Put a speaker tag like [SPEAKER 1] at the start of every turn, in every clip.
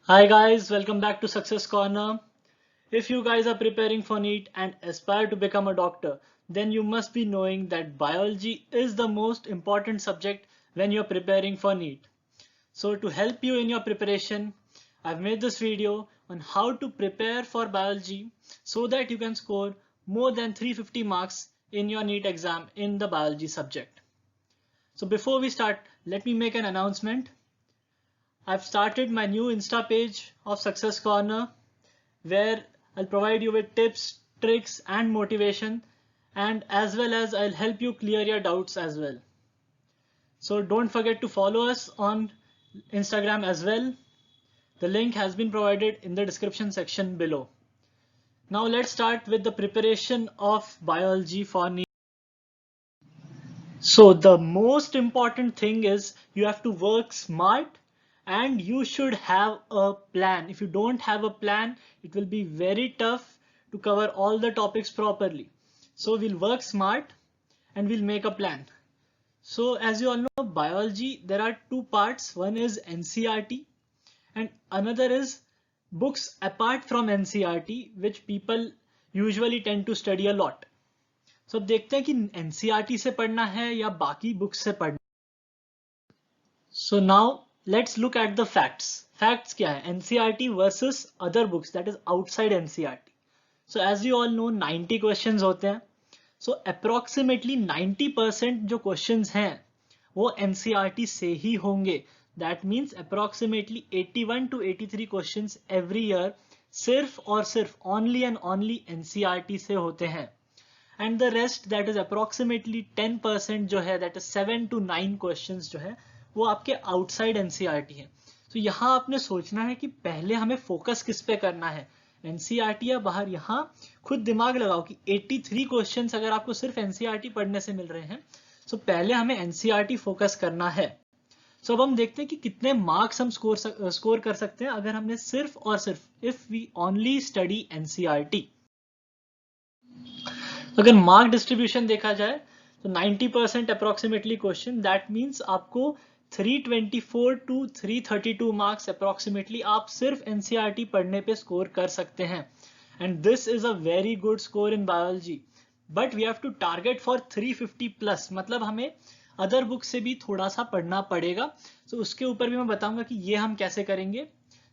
[SPEAKER 1] Hi guys, welcome back to Success Corner. If you guys are preparing for NEET and aspire to become a doctor, then you must be knowing that biology is the most important subject when you're preparing for NEET. So to help you in your preparation, I've made this video on how to prepare for biology so that you can score more than 350 marks in your NEET exam in the biology subject. So before we start, let me make an announcement. I've started my new Insta page of Success Corner where I'll provide you with tips, tricks and motivation, and as well as I'll help you clear your doubts as well. So don't forget to follow us on Instagram as well. The link has been provided in the description section below. Now let's start with the preparation of biology for NEET. So the most important thing is you have to work smart and you should have a plan. If you don't have a plan, it will be very tough to cover all the topics properly. So we'll work smart and we'll make a plan. So as you all know, biology, there are two parts. One is NCERT and another is books apart from NCERT, which people usually tend to study a lot. So अब देखते हैं कि NCERT से पढ़ना है या बाकी books से पढ़ना. So now let's look at the facts. Facts क्या है? NCERT versus other books, that is outside NCERT. So as you all know 90 questions होते हैं. So approximately 90% जो questions हैं वो NCERT से ही होंगे. That means approximately 81 to 83 questions every year सिर्फ और सिर्फ only and only NCERT से होते हैं. And the rest, that is approximately 10% जो है, that is 7 to 9 questions जो है वो आपके outside NCERT है. तो यहाँ आपने सोचना है कि पहले हमें फोकस किस पे करना है, NCERT या बाहर. यहाँ खुद दिमाग लगाओ कि 83 क्वेश्चंस अगर आपको सिर्फ NCERT पढ़ने से मिल रहे हैं, तो पहले हमें NCERT फोकस करना है. तो अब हम देखते हैं कि कितने मार्क्स हम स्कोर कर सकते हैं अगर हमने सिर्फ और सिर्फ if we only study NCERT. अगर मार्क डिस्ट्रीब्यूशन देखा जाए तो 90% अप्रोक्सीमेटली क्वेश्चन, दैट मींस आपको 324 टू 332 मार्क्स अप्रोक्सीमेटली आप सिर्फ एनसीईआरटी पढ़ने पे स्कोर कर सकते हैं. And this is a very good score in biology, but we have to target for 350 plus. मतलब हमें अदर बुक से भी थोड़ा सा पढ़ना पड़ेगा. तो उसके ऊपर भी मैं बताऊंगा कि ये हम कैसे करेंगे.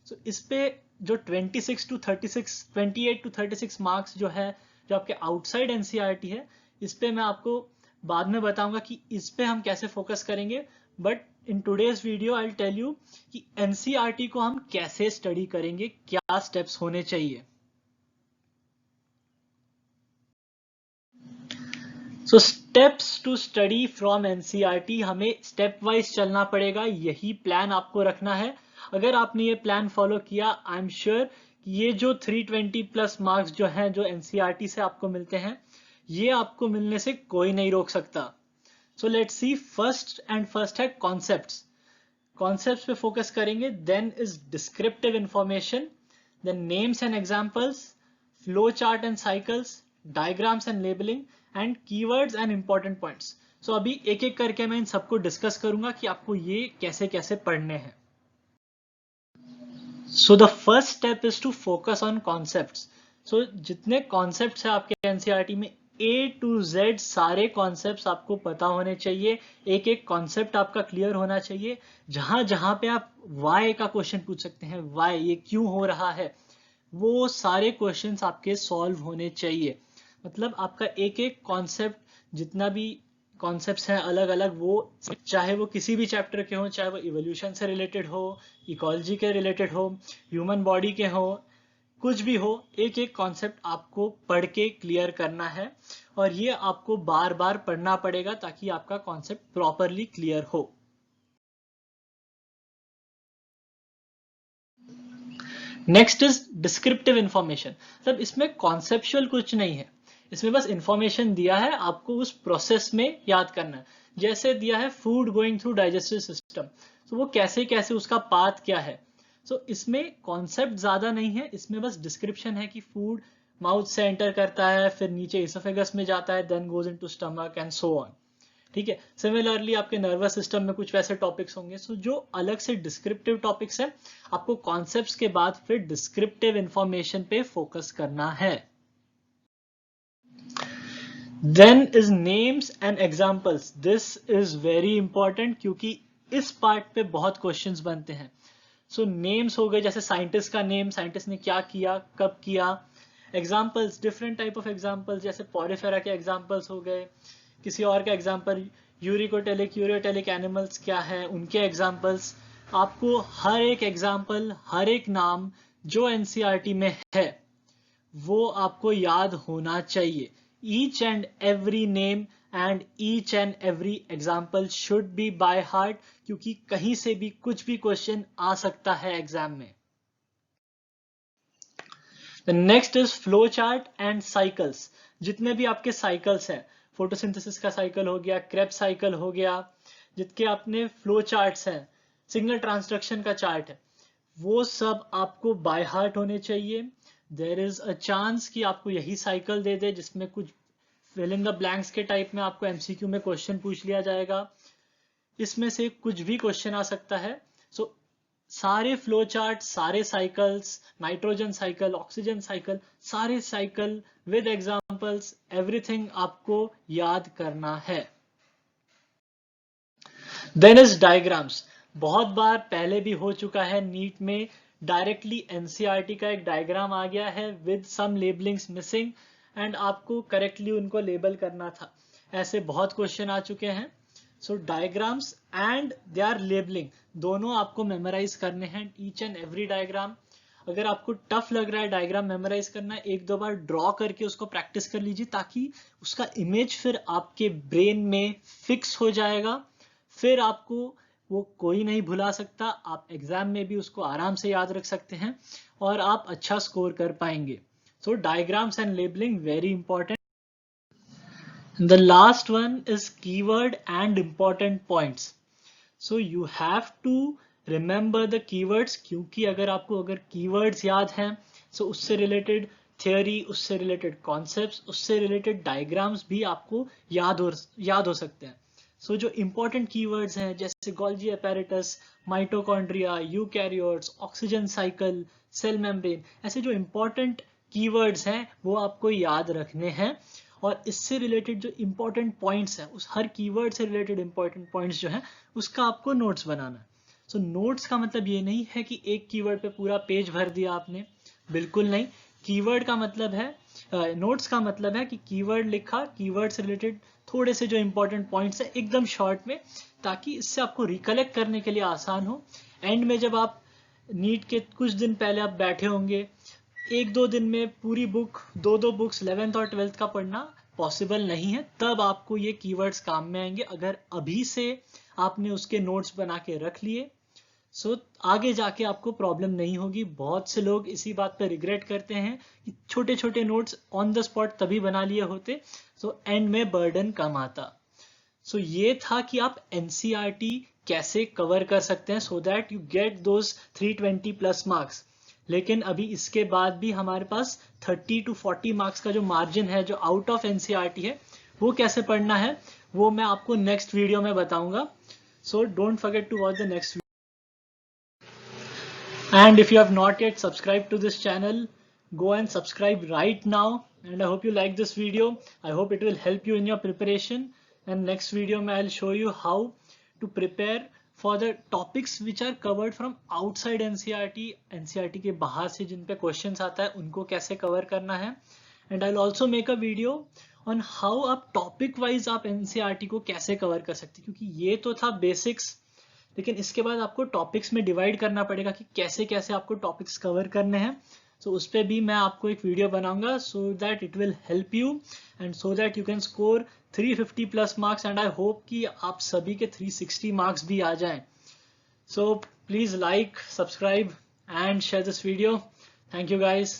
[SPEAKER 1] So, इस पे जो 26 टू 36 28 टू 36 मार्क्स जो है जो आपके आउटसाइड एनसीईआरटी है, इस पे मैं आपको बाद में बताऊंगा कि इस पे हम कैसे फोकस करेंगे. But in today's video I will tell you कि एनसीईआरटी को हम कैसे स्टडी करेंगे, क्या स्टेप्स होने चाहिए. So steps to study from NCERT, हमें स्टेप वाइज चलना पड़ेगा. यही प्लान आपको रखना है. अगर आपने ये प्लान फॉलो किया, आई एम श्योर ये जो 320 प्लस मार्क्स जो हैं जो एनसीईआरटी से आपको मिलते हैं, ये आपको मिलने से कोई नहीं रोक सकता. So let's see. फर्स्ट है कॉन्सेप्ट्स. कॉन्सेप्ट्स पे फोकस करेंगे. Then is descriptive information, then names and examples, flow chart and cycles, diagrams and labelling and keywords and important points. So अभी एक एक करके मैं इन सबको डिस्कस करूंगा कि आपको ये कैसे कैसे पढ़ने हैं. So the first step is to focus on concepts. So जितने concepts है आपके NCERT में, A to Z सारे concepts आपको पता होने चाहिए. एक एक concept आपका clear होना चाहिए. जहां जहां पे आप why का question पूछ सकते हैं, why ये क्यों हो रहा है, वो सारे questions आपके solve होने चाहिए. मतलब आपका एक एक concept, जितना भी कॉन्सेप्ट्स हैं अलग अलग, वो चाहे वो किसी भी चैप्टर के हो, चाहे वो इवोल्यूशन से रिलेटेड हो, इकोलॉजी के रिलेटेड हो, ह्यूमन बॉडी के हो, कुछ भी हो, एक एक कॉन्सेप्ट आपको पढ़ के क्लियर करना है. और ये आपको बार बार पढ़ना पड़ेगा ताकि आपका कॉन्सेप्ट प्रॉपरली क्लियर हो. Next is descriptive information. मतलब इसमें कॉन्सेप्चुअल कुछ नहीं है, इसमें बस इंफॉर्मेशन दिया है, आपको उस प्रोसेस में याद करना है. जैसे दिया है food going through digestive system, तो वो कैसे कैसे उसका पाथ क्या है. सो इसमें कॉन्सेप्ट ज्यादा नहीं है, इसमें बस डिस्क्रिप्शन है कि फूड माउथ से एंटर करता है, फिर नीचे इसोफेगस में जाता है, then goes into stomach and so on. ठीक है। सिमिलरली आपके नर्वस सिस्टम में कुछ वैसे टॉपिक्स होंगे। सो जो अलग से डिस्क्रिप्टिव टॉपिक्स है, आपको कॉन्सेप्ट्स के बाद फिर डिस्क्रिप्टिव इंफॉर्मेशन पे फोकस करना है। Then is names and examples. This is very important क्योंकि इस पार्ट पे बहुत क्वेश्चंस बनते हैं। सो नेम्स हो गए, जैसे साइंटिस्ट का नेम, साइंटिस्ट ने क्या किया, कब किया। Examples, different type of examples, जैसे पॉरीफेरा के एग्जाम्पल्स हो गए, किसी और का एग्जाम्पल, यूरिकोटेलिक, यूरियोटेलिक एनिमल्स क्या है उनके एग्जाम्पल्स। आपको हर एक एग्जाम्पल, हर एक नाम जो एनसीईआरटी में है वो आपको याद होना चाहिए। Each and every name and each and every example should be by heart, क्योंकि कहीं से भी कुछ भी क्वेश्चन आ सकता है एग्जाम में। The next is flow chart and cycles. जितने भी आपके साइकिल्स हैं, फोटोसिंथेसिस का साइकिल हो गया, क्रेब्स साइकिल हो गया, जितने आपने फ्लो चार्ट्स हैं, सिग्नल ट्रांसडक्शन का चार्ट है, वो सब आपको बाय हार्ट होने चाहिए। देयर इज अ चांस कि आपको यही साइकिल दे दे जिसमें कुछ फिल इन द ब्लैंक्स के टाइप में आपको एमसीक्यू में क्वेश्चन पूछ लिया जाएगा। इसमें से कुछ भी क्वेश्चन आ सकता है। सो सारे फ्लो चार्ट, सारे cycles, nitrogen cycle, oxygen cycle, सारे साइकिल विद एग्जांपल्स, एवरीथिंग आपको याद करना है। Then is diagrams. बहुत बार पहले भी हो चुका है नीट में, डायरेक्टली एनसीईआरटी का एक डायग्राम आ गया है with some labellings missing and आपको करेक्टली उनको लेबल करना था। ऐसे बहुत क्वेश्चन आ चुके हैं। So diagrams and they are labelling, दोनों आपको मेमोराइज करने हैं, ईच एंड एवरी डायग्राम। अगर आपको टफ लग रहा है डायग्राम मेमोराइज करना, एक दो बार ड्रॉ करके उसको प्रैक्टिस कर लीजिए, ताकि उसका इमेज फिर आपके ब्रेन में फिक्स हो जाएगा। फिर आपको वो कोई नहीं भुला सकता, आप एग्जाम में भी उसको आराम से याद रख सकते हैं और आप अच्छा स्कोर कर पाएंगे। So diagrams and labelling very important. The last one is keyword and important points. So you have to remember the keywords, क्योंकि अगर keywords याद हैं, so उससे related theory, उससे related concepts, उससे related diagrams भी आपको याद हो सकते हैं। So जो important keywords हैं जैसे Golgi apparatus, mitochondria, eukaryotes, oxygen cycle, cell membrane, ऐसे जो important keywords हैं वो आपको याद रखने हैं। और इससे रिलेटेड जो इंपॉर्टेंट पॉइंट्स हैं, उस हर कीवर्ड से रिलेटेड इंपॉर्टेंट पॉइंट्स जो हैं उसका आपको नोट्स बनाना है। सो नोट्स का मतलब ये नहीं है कि एक कीवर्ड पे पूरा पेज भर दिया आपने, बिल्कुल नहीं। कीवर्ड का मतलब है, नोट्स का मतलब है कि कीवर्ड लिखा, कीवर्ड से रिलेटेड थोड़े से जो इंपॉर्टेंट पॉइंट्स है एकदम शॉर्ट में, ताकि इससे आपको रिकलेक्ट करने के लिए आसान हो। एंड में जब आप नीट के कुछ दिन पहले आप बैठे होंगे, एक दो दिन में पूरी बुक, दो बुक्स 11th और 12th का पढ़ना पॉसिबल नहीं है, तब आपको ये कीवर्ड्स काम में आएंगे। अगर अभी से आपने उसके नोट्स बना के रख लिए, सो आगे जाके आपको प्रॉब्लम नहीं होगी। बहुत से लोग इसी बात पर रिग्रेट करते हैं कि छोटे छोटे नोट्स ऑन द स्पॉट तभी बना लिए होते, सो एंड में बर्डन कम आता। सो ये था कि आप एनसीईआरटी कैसे कवर कर सकते हैं so that you get those 320 plus marks. लेकिन अभी इसके बाद भी हमारे पास 30 to 40 मार्क्स का जो मार्जिन है, जो आउट ऑफ एनसीईआरटी है, वो कैसे पढ़ना है वो मैं आपको नेक्स्ट वीडियो में बताऊंगा। So don't forget to watch the next video. And if you have not yet subscribed to this channel, go and subscribe right now. And I hope you like this video. I hope it will help you in your preparation. And next video I'll show you how to prepare for the topics which are covered from outside NCERT. NCERT के बाहर से जिन पे questions आता है उनको कैसे cover करना है. And I'll also make a video on how आप topic wise आप NCERT को कैसे cover कर सकते हैं, क्योंकि ये तो था basics, लेकिन इसके बाद आपको टॉपिक्स में डिवाइड करना पड़ेगा कि कैसे कैसे आपको टॉपिक्स कवर करने हैं। सो उस पर भी मैं आपको एक वीडियो बनाऊंगा, so that it will help you and so that you can score 350 plus marks. And I hope कि आप सभी के 360 मार्क्स भी आ जाएं। So please like, subscribe and share this video. Thank you guys.